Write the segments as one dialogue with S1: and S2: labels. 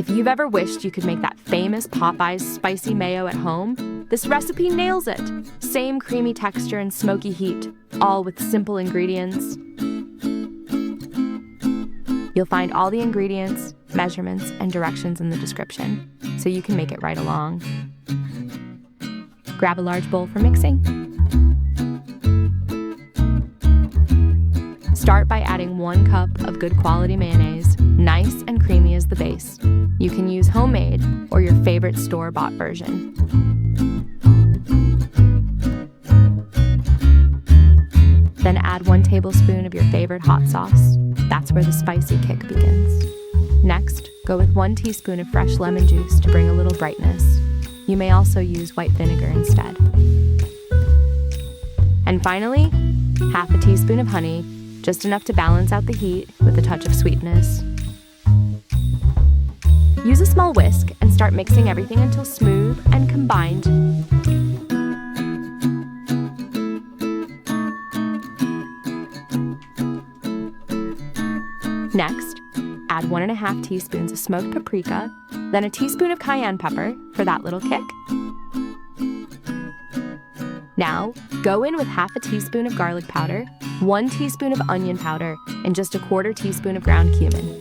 S1: If you've ever wished you could make that famous Popeyes Spicy Mayo at home, this recipe nails it. Same creamy texture and smoky heat, all with simple ingredients. You'll find all the ingredients, measurements, and directions in the description, so you can make it right along. Grab a large bowl for mixing. Start by adding 1 cup of good quality mayonnaise, nice and creamy as the base. You can use homemade or your favorite store-bought version. Then add 1 tablespoon of your favorite hot sauce. That's where the spicy kick begins. Next, go with 1 teaspoon of fresh lemon juice to bring a little brightness. You may also use white vinegar instead. And finally, half a teaspoon of honey, just enough to balance out the heat with a touch of sweetness. Use a small whisk and start mixing everything until smooth and combined. Next, add 1½ teaspoons of smoked paprika, then a teaspoon of cayenne pepper for that little kick. Now, go in with half a teaspoon of garlic powder, 1 teaspoon of onion powder, and just a 1/4 teaspoon of ground cumin.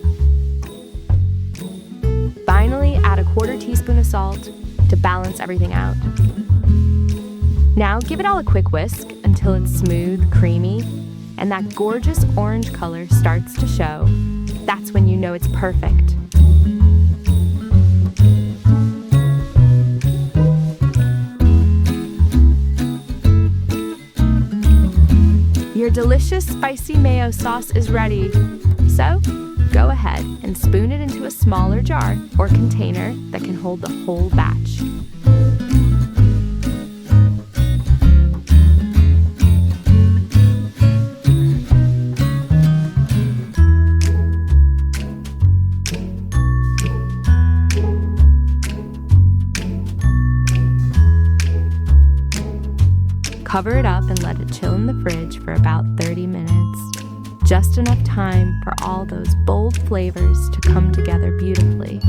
S1: Finally, add a 1/4 teaspoon of salt to balance everything out. Now, give it all a quick whisk until it's smooth, creamy, and that gorgeous orange color starts to show. That's when you know it's perfect. Your delicious spicy mayo sauce is ready. So, go ahead and spoon it into a smaller jar or container that can hold the whole batch. Cover it up and let it chill in the fridge for about 30 minutes. Just enough time for all those bold flavors to come together beautifully.